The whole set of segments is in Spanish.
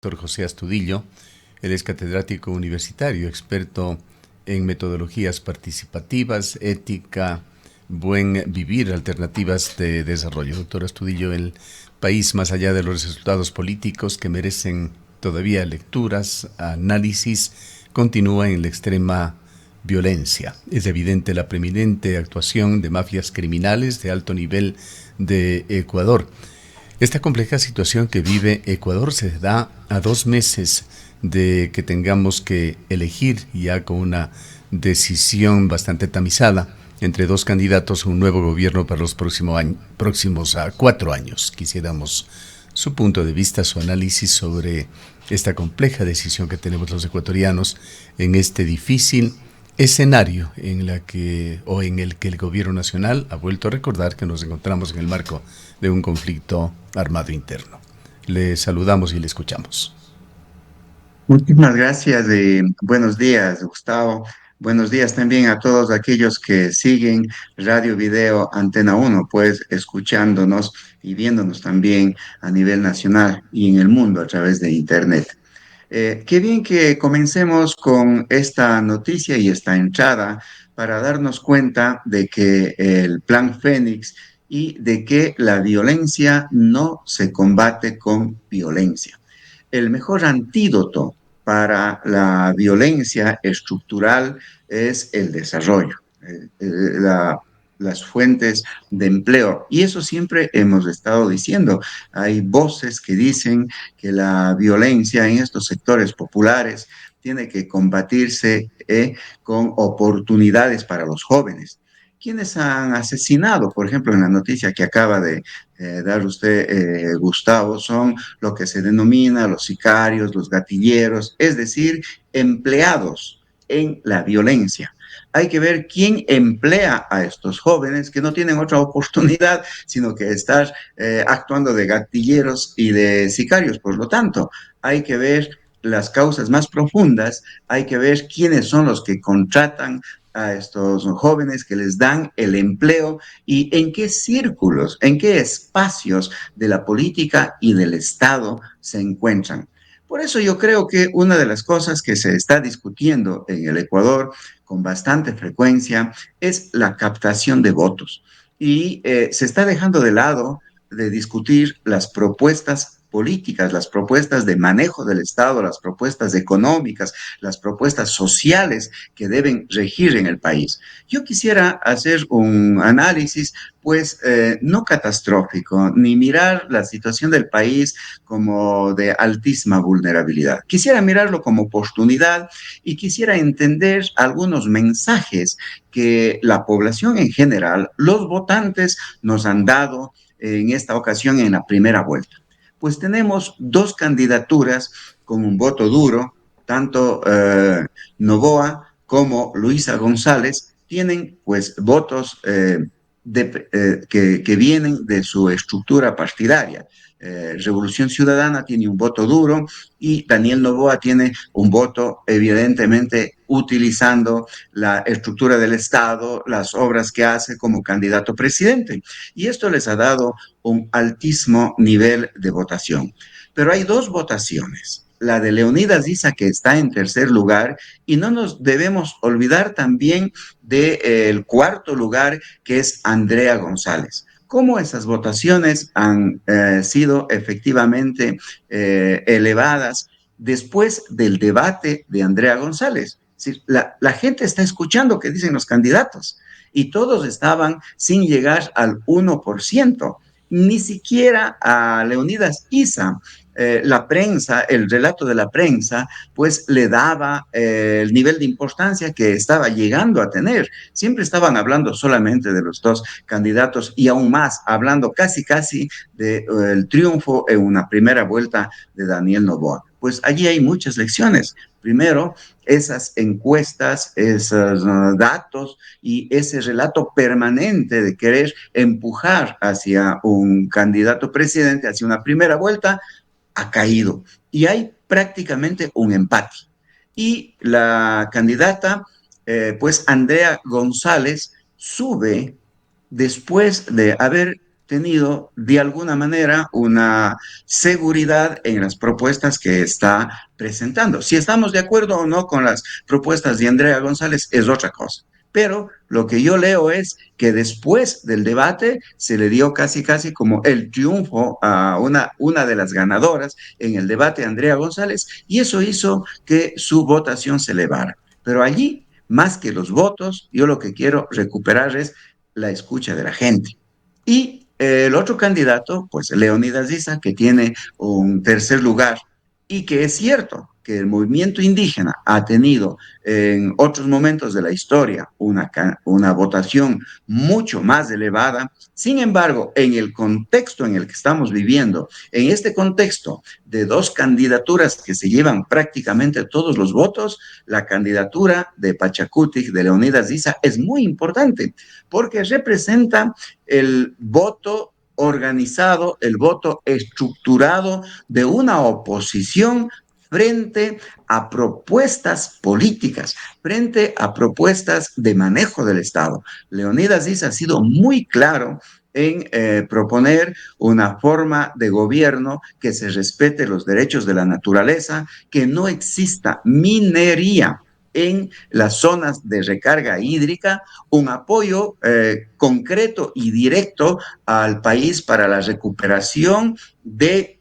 Doctor José Astudillo. Él es catedrático universitario, experto en metodologías participativas, ética, buen vivir, alternativas de desarrollo. Doctor Astudillo, el país más allá de los resultados políticos que merecen todavía lecturas, análisis, continúa en la extrema violencia. Es evidente la preeminente actuación de mafias criminales de alto nivel de Ecuador. Esta compleja situación que vive Ecuador se da a 2 meses de que tengamos que elegir, ya con una decisión bastante tamizada, entre dos candidatos a un nuevo gobierno para los próximos 4 años. Quisiéramos su punto de vista, su análisis sobre esta compleja decisión que tenemos los ecuatorianos en este difícil escenario en el que el gobierno nacional ha vuelto a recordar que nos encontramos en el marco de un conflicto armado interno. Le saludamos y le escuchamos. Muchísimas gracias. Buenos días, Gustavo. Buenos días también a todos aquellos que siguen Radio Video Antena Uno, pues escuchándonos y viéndonos también a nivel nacional y en el mundo a través de Internet. Qué bien que comencemos con esta noticia y esta entrada para darnos cuenta de que el Plan Fénix y de que la violencia no se combate con violencia. El mejor antídoto para la violencia estructural es el desarrollo, las fuentes de empleo. Y eso siempre hemos estado diciendo. Hay voces que dicen que la violencia en estos sectores populares tiene que combatirse con oportunidades para los jóvenes. ¿Quiénes han asesinado? Por ejemplo, en la noticia que acaba de dar usted, Gustavo, son lo que se denomina los sicarios, los gatilleros, es decir, empleados en la violencia. Hay que ver quién emplea a estos jóvenes que no tienen otra oportunidad sino que estar actuando de gatilleros y de sicarios. Por lo tanto, hay que ver las causas más profundas, hay que ver quiénes son los que contratan a estos jóvenes, que les dan el empleo y en qué círculos, en qué espacios de la política y del Estado se encuentran. Por eso yo creo que una de las cosas que se está discutiendo en el Ecuador con bastante frecuencia es la captación de votos. Y se está dejando de lado de discutir las propuestas políticas, las propuestas de manejo del Estado, las propuestas económicas, las propuestas sociales que deben regir en el país. Yo quisiera hacer un análisis, pues, no catastrófico, ni mirar la situación del país como de altísima vulnerabilidad. Quisiera mirarlo como oportunidad y quisiera entender algunos mensajes que la población en general, los votantes, nos han dado en esta ocasión en la primera vuelta. Pues tenemos dos candidaturas con un voto duro, tanto Novoa como Luisa González tienen pues votos que vienen de su estructura partidaria. Revolución Ciudadana tiene un voto duro y Daniel Noboa tiene un voto evidentemente utilizando la estructura del Estado, las obras que hace como candidato presidente. Y esto les ha dado un altísimo nivel de votación. Pero hay dos votaciones. La de Leonidas Issa, que está en tercer lugar, y no nos debemos olvidar también del cuarto lugar, que es Andrea González. ¿Cómo esas votaciones han sido efectivamente elevadas después del debate de Andrea González? Es decir, la gente está escuchando qué dicen los candidatos y todos estaban sin llegar al 1%. Ni siquiera a Leonidas Issa, la prensa, el relato de la prensa, pues le daba el nivel de importancia que estaba llegando a tener. Siempre estaban hablando solamente de los dos candidatos y aún más, hablando casi del triunfo en una primera vuelta de Daniel Noboa. Pues allí hay muchas lecciones. Primero, esas encuestas, esos datos y ese relato permanente de querer empujar hacia un candidato presidente, hacia una primera vuelta, ha caído. Y hay prácticamente un empate. Y la candidata, pues Andrea González, sube después de haber tenido de alguna manera una seguridad en las propuestas que está presentando. Si estamos de acuerdo o no con las propuestas de Andrea González es otra cosa. Pero lo que yo leo es que después del debate se le dio casi, casi como el triunfo a una de las ganadoras en el debate, Andrea González, y eso hizo que su votación se elevara. Pero allí, más que los votos, yo lo que quiero recuperar es la escucha de la gente. Y el otro candidato, pues Leonidas Issa, que tiene un tercer lugar y que es cierto que el movimiento indígena ha tenido en otros momentos de la historia una votación mucho más elevada. Sin embargo, en el contexto en el que estamos viviendo, en este contexto de dos candidaturas que se llevan prácticamente todos los votos, la candidatura de Pachacutic, de Leonidas Issa, es muy importante porque representa el voto organizado, el voto estructurado de una oposición frente a propuestas políticas, frente a propuestas de manejo del Estado. Leonidas Issa ha sido muy claro en proponer una forma de gobierno que se respete los derechos de la naturaleza, que no exista minería en las zonas de recarga hídrica, un apoyo concreto y directo al país para la recuperación de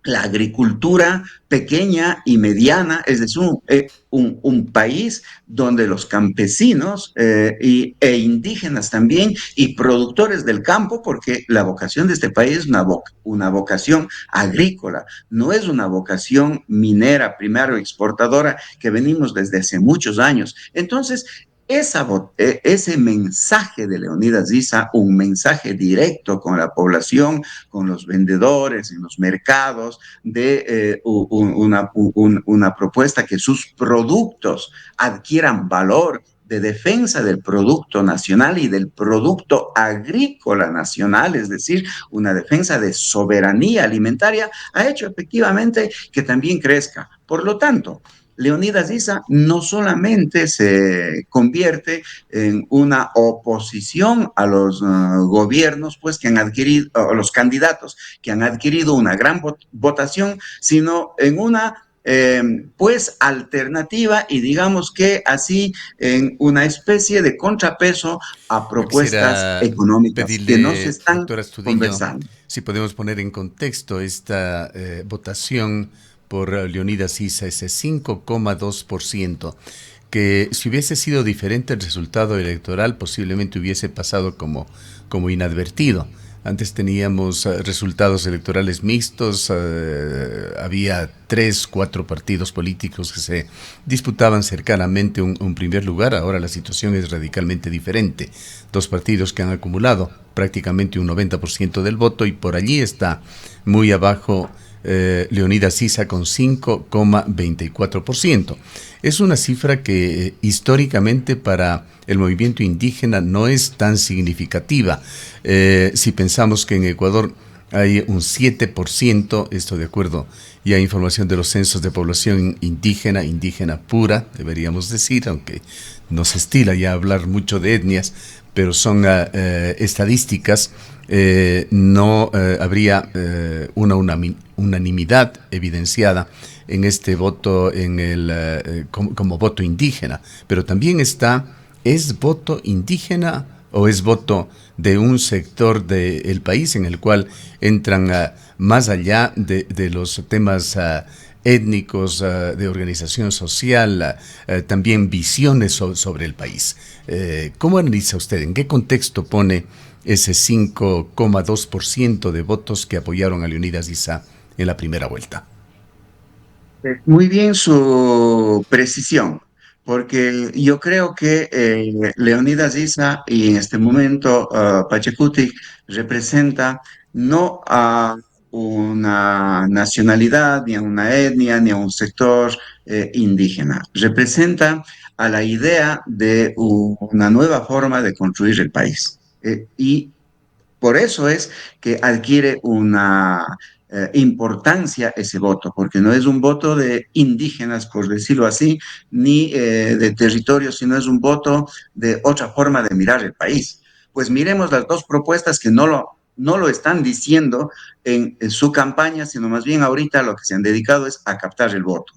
la agricultura pequeña y mediana, es decir, un país donde los campesinos e indígenas también y productores del campo, porque la vocación de este país es una vocación agrícola, no es una vocación minera, primario exportadora que venimos desde hace muchos años. Entonces, ese mensaje de Leonidas Issa, un mensaje directo con la población, con los vendedores en los mercados, de una propuesta que sus productos adquieran valor de defensa del producto nacional y del producto agrícola nacional, es decir, una defensa de soberanía alimentaria, ha hecho efectivamente que también crezca. Por lo tanto, Leonidas Issa no solamente se convierte en una oposición a los gobiernos, pues que han adquirido, a los candidatos que han adquirido una gran votación, sino en una pues alternativa y digamos que así en una especie de contrapeso a Yo propuestas quisiera económicas que no se pedirle, están doctor Astudillo, conversando. si podemos poner en contexto esta votación por Leonidas Issa, ese 5,2%, que si hubiese sido diferente el resultado electoral, posiblemente hubiese pasado como inadvertido. Antes teníamos resultados electorales mixtos, había 3, 4 partidos políticos que se disputaban cercanamente un primer lugar. Ahora la situación es radicalmente diferente. Dos partidos que han acumulado prácticamente un 90% del voto y por allí está muy abajo Leonidas Issa con 5,24%. Es una cifra que históricamente para el movimiento indígena no es tan significativa. Si pensamos que en Ecuador hay un 7%, esto de acuerdo ya a información de los censos de población indígena, indígena pura, deberíamos decir, aunque no se estila ya hablar mucho de etnias, pero son estadísticas, no habría una unanimidad evidenciada en este voto como voto indígena, pero también ¿es voto indígena o es voto de un sector del país en el cual entran más allá de los temas étnicos, de organización social, también visiones sobre el país? ¿Cómo analiza usted? ¿En qué contexto pone ese 5,2% de votos que apoyaron a Leonidas Issa en la primera vuelta? Muy bien su precisión, porque yo creo que Leonidas Issa y en este momento Pachacuti representa no a una nacionalidad, ni a una etnia, ni a un sector indígena. Representa a la idea de una nueva forma de construir el país. Y por eso es que adquiere una importancia ese voto, porque no es un voto de indígenas, por decirlo así, ni de territorio, sino es un voto de otra forma de mirar el país. Pues miremos las dos propuestas que no lo no lo están diciendo en su campaña, sino más bien ahorita lo que se han dedicado es a captar el voto.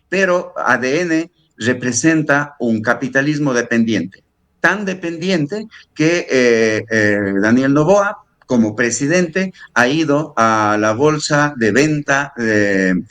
Pero ADN representa un capitalismo dependiente, tan dependiente que Daniel Noboa, como presidente, ha ido a la bolsa de venta de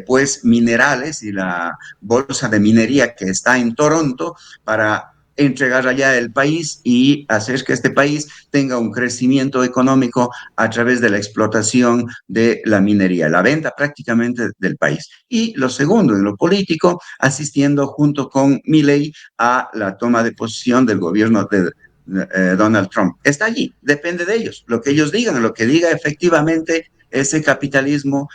pues minerales y la bolsa de minería que está en Toronto para entregar allá el país y hacer que este país tenga un crecimiento económico a través de la explotación de la minería, la venta prácticamente del país. Y lo segundo, en lo político, asistiendo junto con Milley a la toma de posición del gobierno de Donald Trump. Está allí, depende de ellos, lo que ellos digan, lo que diga efectivamente ese capitalismo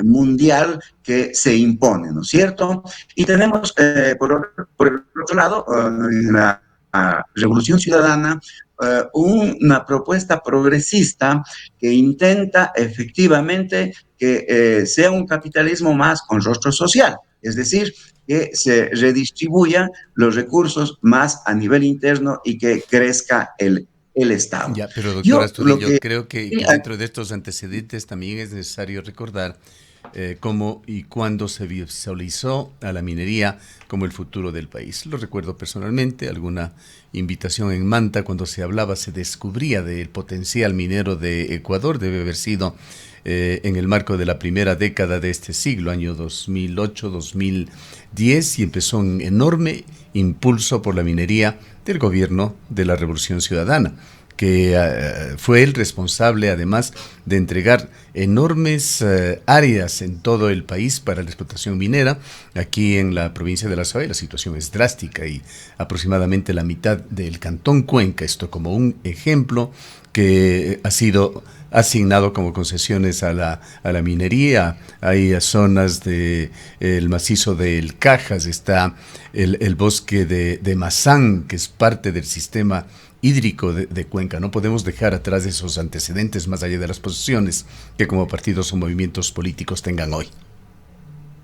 mundial que se impone, ¿no es cierto? Y tenemos, por el otro lado, en la Revolución Ciudadana, una propuesta progresista que intenta efectivamente que sea un capitalismo más con rostro social, es decir, que se redistribuyan los recursos más a nivel interno y que crezca el Estado. Ya, pero doctor Yo lo Astudillo, que... creo que dentro de estos antecedentes también es necesario recordar cómo y cuándo se visualizó a la minería como el futuro del país. Lo recuerdo personalmente, alguna invitación en Manta cuando se hablaba, se descubría del potencial minero de Ecuador, debe haber sido en el marco de la primera década de este siglo, año 2008-2010, y empezó un enorme impulso por la minería del gobierno de la Revolución Ciudadana, que fue el responsable además de entregar enormes áreas en todo el país para la explotación minera. Aquí en la provincia de La Sabana la situación es drástica y aproximadamente la mitad del cantón Cuenca, esto como un ejemplo que ha sido asignado como concesiones a la minería. Hay zonas de el macizo del Cajas, está el bosque de Mazán, que es parte del sistema hídrico de Cuenca. No podemos dejar atrás esos antecedentes más allá de las posiciones que como partidos o movimientos políticos tengan hoy.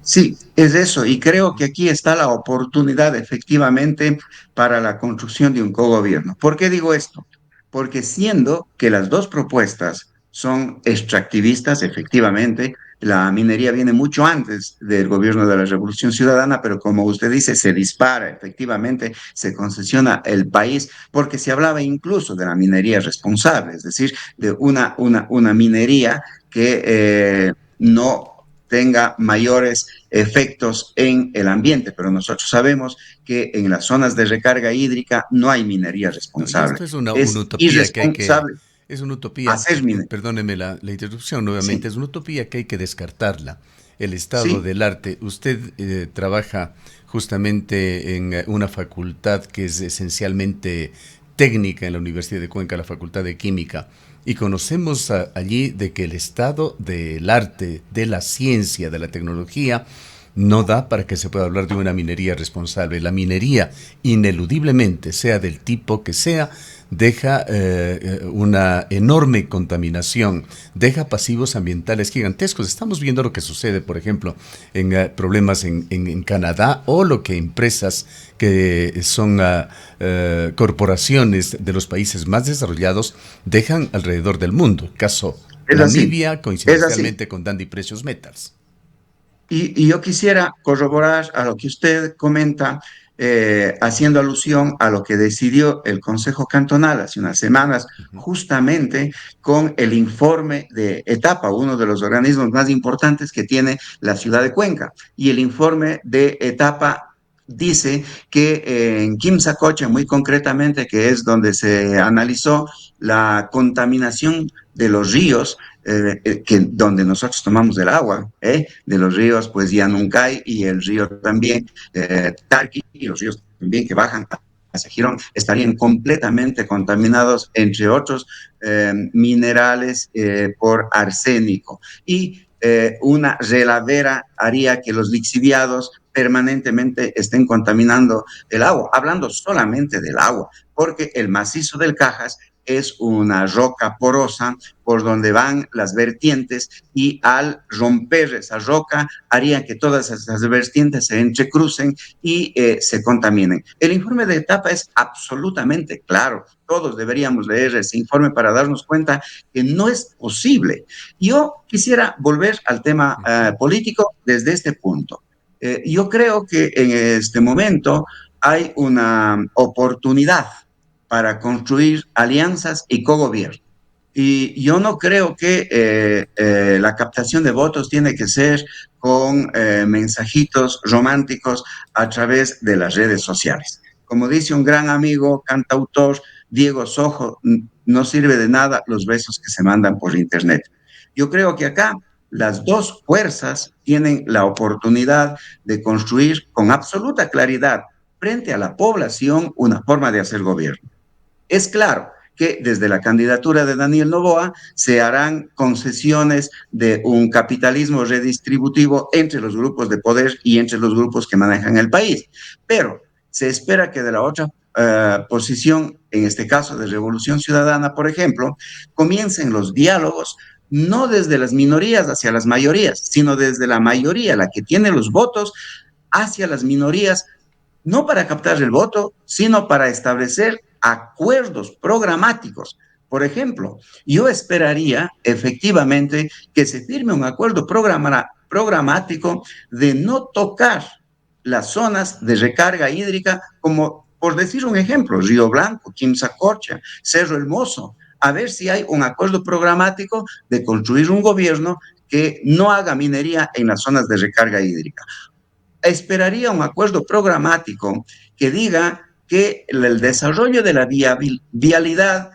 Sí, es eso, y creo que aquí está la oportunidad efectivamente para la construcción de un cogobierno. ¿Por qué digo esto? Porque siendo que las dos propuestas son extractivistas, efectivamente, la minería viene mucho antes del gobierno de la Revolución Ciudadana, pero como usted dice, se dispara, efectivamente, se concesiona el país, porque se hablaba incluso de la minería responsable, es decir, de una minería que no tenga mayores efectos en el ambiente, pero nosotros sabemos que en las zonas de recarga hídrica no hay minería No, y responsable. esto es una Es utopía que hay que, irresponsable es una utopía, hacer minería. perdóneme la interrupción nuevamente, Sí, es una utopía que hay que descartarla. El estado sí, del arte, usted trabaja justamente en una facultad que es esencialmente técnica en la Universidad de Cuenca, la Facultad de Química, y conocemos allí de que el estado del arte, de la ciencia, de la tecnología, no da para que se pueda hablar de una minería responsable. La minería, ineludiblemente, sea del tipo que sea, deja una enorme contaminación, deja pasivos ambientales gigantescos. Estamos viendo lo que sucede, por ejemplo, en problemas en Canadá o lo que empresas que son corporaciones de los países más desarrollados dejan alrededor del mundo. Caso es así, Namibia, es así. coincidencialmente con Dandy Precious Metals. Y yo quisiera corroborar a lo que usted comenta, haciendo alusión a lo que decidió el Consejo Cantonal hace unas semanas, Uh -huh. justamente con el informe de etapa, uno de los organismos más importantes que tiene la ciudad de Cuenca. Y el informe de etapa dice que en Quimsacocha, muy concretamente, que es donde se analizó la contaminación de los ríos, donde nosotros tomamos el agua, de los ríos, pues Yanuncay y el río también, Tarqui, y los ríos también que bajan hacia Girón, estarían completamente contaminados, entre otros minerales, por arsénico. Y una reladera haría que los lixiviados permanentemente estén contaminando el agua, hablando solamente del agua, porque el macizo del Cajas es una roca porosa por donde van las vertientes y al romper esa roca haría que todas esas vertientes se entrecrucen y se contaminen. El informe de etapa es absolutamente claro. Todos deberíamos leer ese informe para darnos cuenta que no es posible. Yo quisiera volver al tema político desde este punto. Yo creo que en este momento hay una oportunidad para construir alianzas y cogobierno. Y yo no creo que la captación de votos tiene que ser con mensajitos románticos a través de las redes sociales. Como dice un gran amigo, cantautor, Diego Sojo, no sirve de nada los besos que se mandan por internet. Yo creo que acá las dos fuerzas tienen la oportunidad de construir con absoluta claridad frente a la población una forma de hacer gobierno. Es claro que desde la candidatura de Daniel Noboa se harán concesiones de un capitalismo redistributivo entre los grupos de poder y entre los grupos que manejan el país. Pero se espera que de la otra posición, en este caso de Revolución Ciudadana, por ejemplo, comiencen los diálogos no desde las minorías hacia las mayorías, sino desde la mayoría, la que tiene los votos, hacia las minorías, no para captar el voto, sino para establecer acuerdos programáticos. Por ejemplo, yo esperaría efectivamente que se firme un acuerdo programático de no tocar las zonas de recarga hídrica, como por decir un ejemplo, Río Blanco, Quimsacorcha, Cerro Hermoso, a ver si hay un acuerdo programático de construir un gobierno que no haga minería en las zonas de recarga hídrica. Esperaría un acuerdo programático que diga que el desarrollo de la vialidad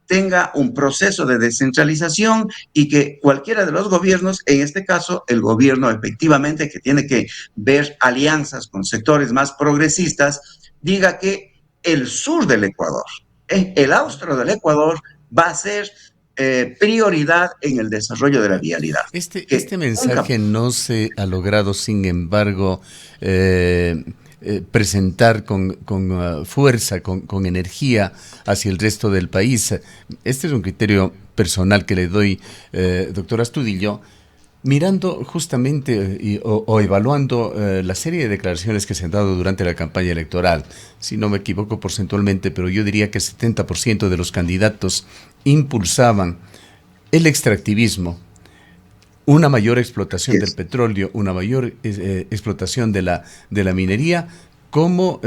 tenga un proceso de descentralización y que cualquiera de los gobiernos, en este caso el gobierno efectivamente que tiene que ver alianzas con sectores más progresistas, diga que el sur del Ecuador, el austro del Ecuador va a ser prioridad en el desarrollo de la vialidad. Este mensaje no se ha logrado, sin embargo, presentar con fuerza, con energía hacia el resto del país. Este es un criterio personal que le doy, doctor Astudillo, mirando justamente o evaluando la serie de declaraciones que se han dado durante la campaña electoral. Si no me equivoco porcentualmente, pero yo diría que el 70% de los candidatos impulsaban el extractivismo, una mayor explotación del petróleo, una mayor explotación de la minería como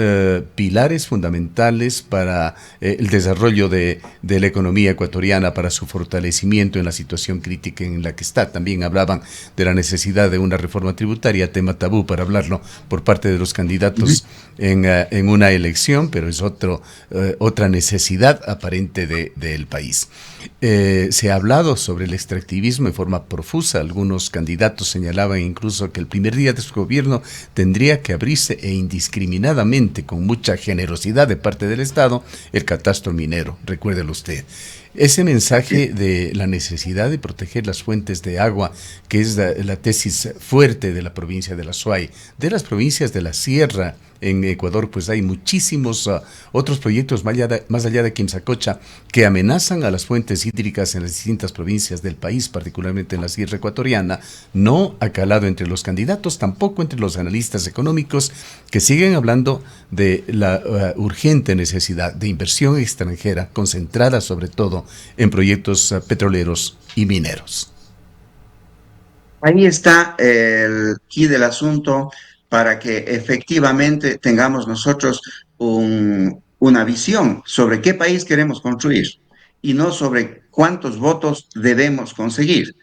pilares fundamentales para el desarrollo de la economía ecuatoriana, para su fortalecimiento en la situación crítica en la que está. También hablaban de la necesidad de una reforma tributaria, tema tabú para hablarlo por parte de los candidatos en una elección, pero es otra necesidad aparente del país. Se ha hablado sobre el extractivismo en forma profusa. Algunos candidatos señalaban incluso que el primer día de su gobierno tendría que abrirse indiscriminadamente, con mucha generosidad de parte del Estado, el catastro minero. Recuérdelo usted. Ese mensaje de la necesidad de proteger las fuentes de agua, que es la tesis fuerte de la provincia de la Suay, de las provincias de la Sierra. En Ecuador pues hay muchísimos otros proyectos más allá de Quimsacocha que amenazan a las fuentes hídricas en las distintas provincias del país, particularmente en la Sierra Ecuatoriana. No ha calado entre los candidatos, tampoco entre los analistas económicos, que siguen hablando de la urgente necesidad de inversión extranjera concentrada sobre todo en proyectos petroleros y mineros. Ahí está el quid del asunto para que efectivamente tengamos nosotros una visión sobre qué país queremos construir y no sobre cuántos votos debemos conseguir.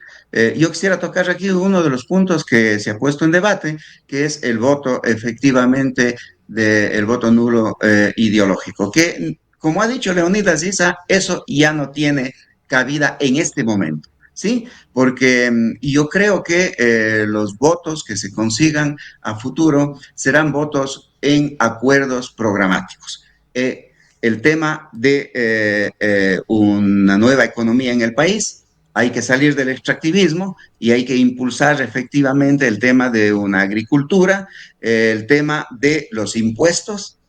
Yo quisiera tocar aquí uno de los puntos que se ha puesto en debate, que es el voto efectivamente el voto nulo ideológico, que como ha dicho Leonidas Issa, eso ya no tiene cabida en este momento. ¿Sí? Porque yo creo que los votos que se consigan a futuro serán votos en acuerdos programáticos. El tema de una nueva economía en el país, hay que salir del extractivismo y hay que impulsar efectivamente el tema de una agricultura, el tema de los impuestos,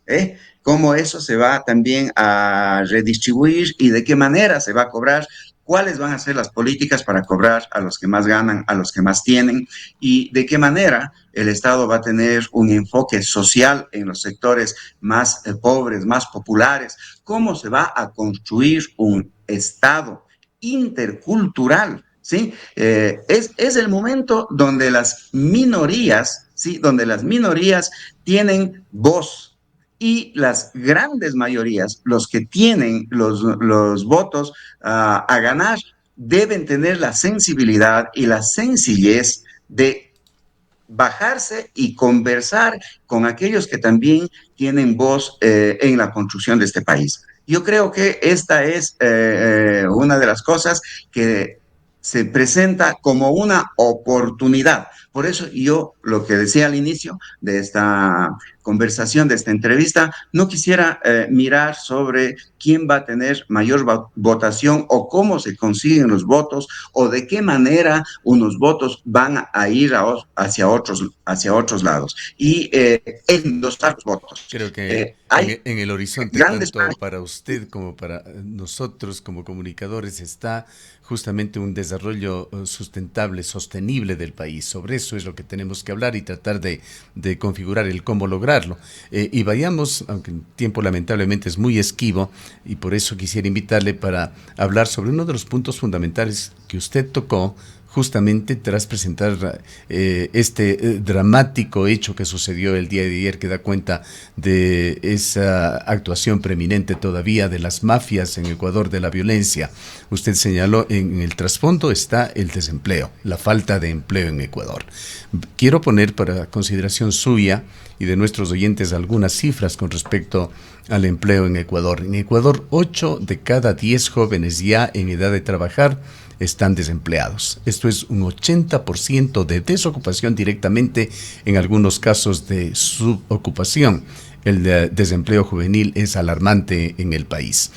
cómo eso se va también a redistribuir y de qué manera se va a cobrar, cuáles van a ser las políticas para cobrar a los que más ganan, a los que más tienen, y de qué manera el Estado va a tener un enfoque social en los sectores más pobres, más populares, cómo se va a construir un Estado intercultural. ¿Sí? Es el momento donde las minorías, ¿sí? Donde las minorías tienen voz y las grandes mayorías, los que tienen los votos a ganar, deben tener la sensibilidad y la sencillez de bajarse y conversar con aquellos que también tienen voz en la construcción de este país. Yo creo que esta es una de las cosas que se presenta como una oportunidad. Por eso yo lo que decía al inicio de esta conversación, de esta entrevista, no quisiera mirar sobre quién va a tener mayor votación o cómo se consiguen los votos o de qué manera unos votos van a ir hacia otros lados y endosar los votos. Creo que Hay en el horizonte, grandes tanto países. para usted como para nosotros como comunicadores, está justamente un desarrollo sustentable, sostenible del país. Sobre eso es lo que tenemos que hablar y tratar de configurar el cómo lograrlo. Y vayamos, aunque el tiempo lamentablemente es muy esquivo, y por eso quisiera invitarle para hablar sobre uno de los puntos fundamentales que usted tocó justamente tras presentar este dramático hecho que sucedió el día de ayer, que da cuenta de esa actuación preeminente todavía de las mafias en Ecuador, de la violencia. Usted señaló, en el trasfondo está el desempleo, la falta de empleo en Ecuador. Quiero poner para consideración suya y de nuestros oyentes algunas cifras con respecto al empleo en Ecuador. En Ecuador, 8 de cada 10 jóvenes ya en edad de trabajar están desempleados. Esto es un 80% de desocupación directamente, en algunos casos de subocupación. El desempleo juvenil es alarmante en el país.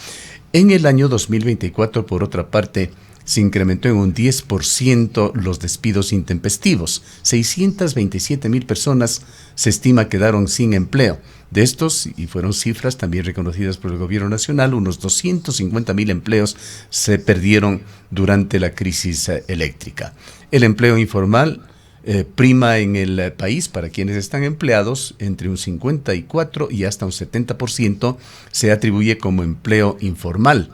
En el año 2024, por otra parte, se incrementó en un 10% los despidos intempestivos. 627,000 personas se estima quedaron sin empleo. De estos, y fueron cifras también reconocidas por el gobierno nacional, unos 250,000 empleos se perdieron durante la crisis eléctrica. El empleo informal prima en el país para quienes están empleados. Entre un 54 y hasta un 70% se atribuye como empleo informal.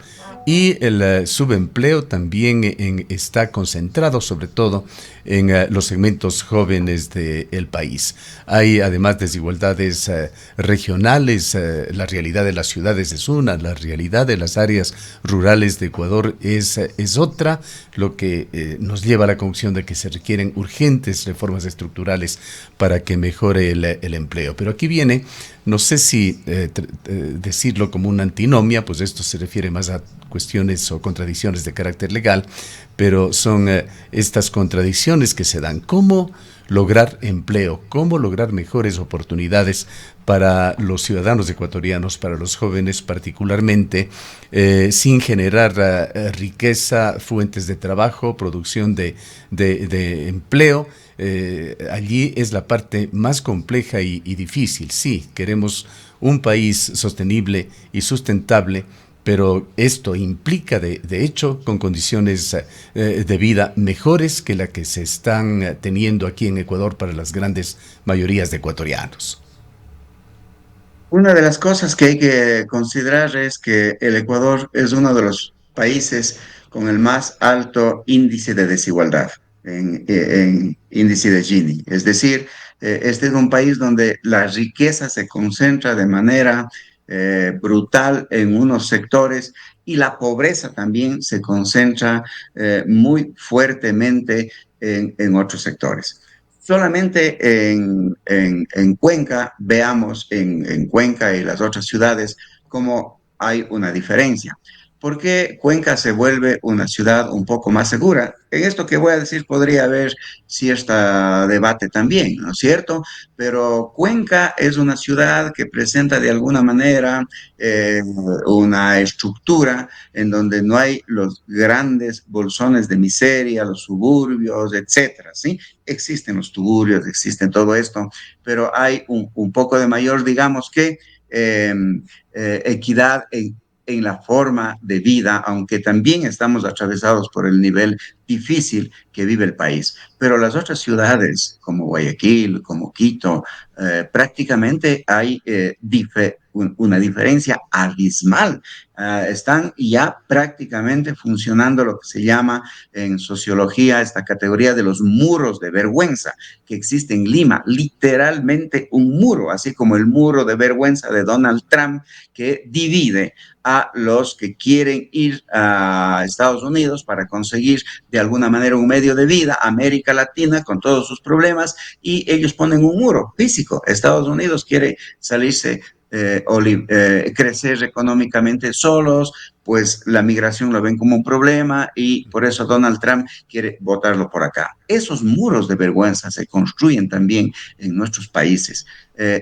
Y el subempleo también está concentrado sobre todo en los segmentos jóvenes del país. Hay además desigualdades regionales. La realidad de las ciudades es una, la realidad de las áreas rurales de Ecuador es otra, lo que nos lleva a la conclusión de que se requieren urgentes reformas estructurales para que mejore el empleo. Pero aquí viene, no sé si decirlo como una antinomia, pues esto se refiere más a cuestiones o contradicciones de carácter legal, pero son estas contradicciones que se dan. ¿Cómo lograr empleo? ¿Cómo lograr mejores oportunidades para los ciudadanos ecuatorianos, para los jóvenes particularmente, sin generar riqueza, fuentes de trabajo, producción de empleo? Allí es la parte más compleja y difícil. Sí, queremos un país sostenible y sustentable, pero esto implica, de hecho, con condiciones de vida mejores que las que se están teniendo aquí en Ecuador para las grandes mayorías de ecuatorianos. Una de las cosas que hay que considerar es que el Ecuador es uno de los países con el más alto índice de desigualdad en índice de Gini. Es decir, este es un país donde la riqueza se concentra de manera brutal en unos sectores y la pobreza también se concentra muy fuertemente en otros sectores. Solamente en Cuenca, veamos en Cuenca y las otras ciudades cómo hay una diferencia. ¿Por qué Cuenca se vuelve una ciudad un poco más segura? En esto que voy a decir podría haber cierto debate también, ¿no es cierto? Pero Cuenca es una ciudad que presenta de alguna manera una estructura en donde no hay los grandes bolsones de miseria, los suburbios, etcétera, ¿sí? Existen los suburbios, existen todo esto, pero hay un poco de mayor, digamos que, eh, equidad en la forma de vida, aunque también estamos atravesados por el nivel difícil que vive el país. Pero las otras ciudades, como Guayaquil, como Quito, prácticamente hay una diferencia abismal. Están ya prácticamente funcionando lo que se llama en sociología esta categoría de los muros de vergüenza que existe en Lima, literalmente un muro, así como el muro de vergüenza de Donald Trump que divide a los que quieren ir a Estados Unidos para conseguir de alguna manera un medio de vida, América Latina con todos sus problemas, y ellos ponen un muro físico. Estados Unidos quiere salirse crecer económicamente solos, pues la migración lo ven como un problema y por eso Donald Trump quiere votarlo por acá. Esos muros de vergüenza se construyen también en nuestros países.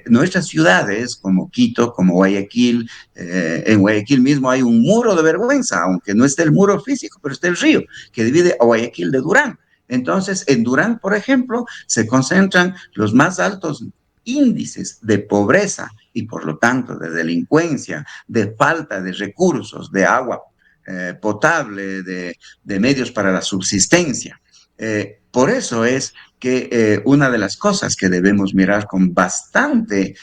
Nuestras ciudades como Quito, como Guayaquil, en Guayaquil mismo hay un muro de vergüenza, aunque no esté el muro físico, pero está el río que divide a Guayaquil de Durán. Entonces, en Durán, por ejemplo, se concentran los más altos índices de pobreza y por lo tanto de delincuencia, de falta de recursos, de agua potable, de medios para la subsistencia. Por eso es que una de las cosas que debemos mirar con bastante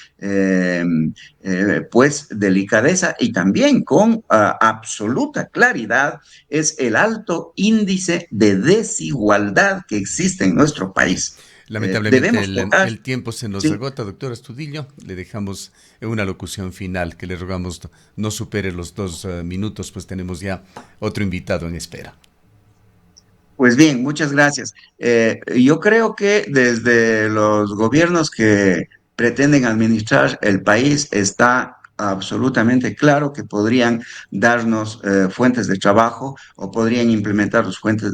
pues delicadeza y también con absoluta claridad es el alto índice de desigualdad que existe en nuestro país. Lamentablemente Debemos tocar, el tiempo se nos sí. agota, doctor Astudillo. Le dejamos una locución final que le rogamos no supere los 2 minutos, pues tenemos ya otro invitado en espera. Pues bien, muchas gracias. Yo creo que desde los gobiernos que pretenden administrar el país está absolutamente claro que podrían darnos fuentes de trabajo o podrían implementar los fuentes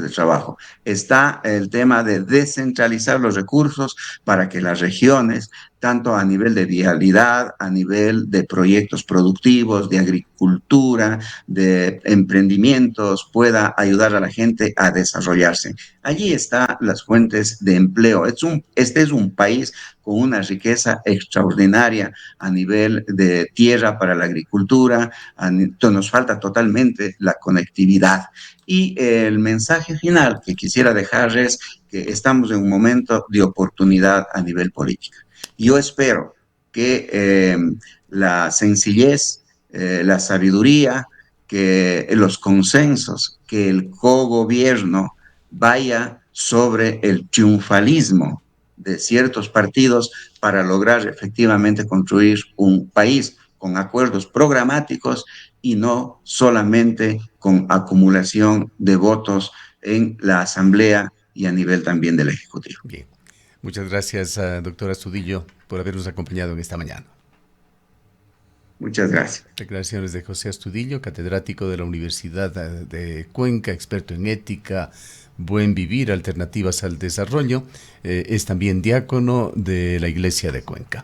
de trabajo. Está el tema de descentralizar los recursos para que las regiones, tanto a nivel de vialidad, a nivel de proyectos productivos, de agricultura, de emprendimientos, pueda ayudar a la gente a desarrollarse. Allí están las fuentes de empleo. Este es un país con una riqueza extraordinaria a nivel de tierra para la agricultura. Nos falta totalmente la conectividad. Y el mensaje final que quisiera dejar es que estamos en un momento de oportunidad a nivel político. Yo espero que la sencillez, la sabiduría, que los consensos, que el cogobierno vaya sobre el triunfalismo de ciertos partidos para lograr efectivamente construir un país con acuerdos programáticos y no solamente con acumulación de votos en la Asamblea y a nivel también del Ejecutivo. Bien, muchas gracias, doctor Astudillo, por habernos acompañado en esta mañana. Muchas gracias. Declaraciones de José Astudillo, catedrático de la Universidad de Cuenca, experto en ética, buen vivir, alternativas al desarrollo. Es también diácono de la Iglesia de Cuenca.